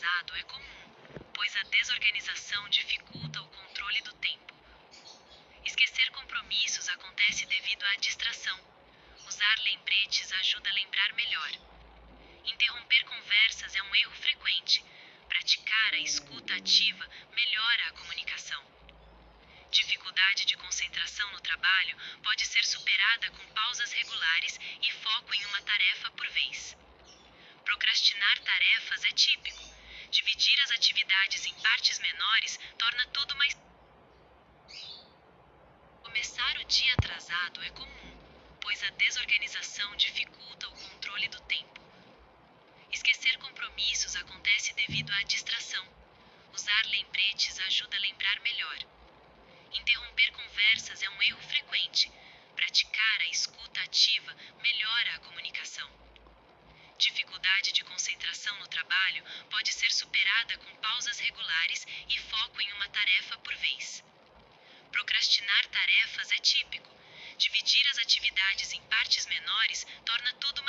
atrasado é comum, pois a desorganização dificulta o controle do tempo. Esquecer compromissos acontece devido à distração. Usar lembretes ajuda a lembrar melhor. Interromper conversas é um erro frequente. Praticar a escuta ativa melhora a comunicação. Dificuldade de concentração no trabalho pode ser superada com pausas regulares e foco em uma tarefa por vez. Procrastinar tarefas é típico. Dividir as atividades em partes menores torna tudo mais. Começar o dia atrasado é comum, pois a desorganização dificulta o controle do tempo. Esquecer compromissos acontece devido à distração. Usar lembretes ajuda a lembrar melhor. Interromper conversas é um erro frequente. Praticar a escuta ativa melhora a comunicação. Dificuldade de concentração no trabalho pode ser superada com pausas regulares e foco em uma tarefa por vez. Procrastinar tarefas é típico. Dividir as atividades em partes menores torna tudo mais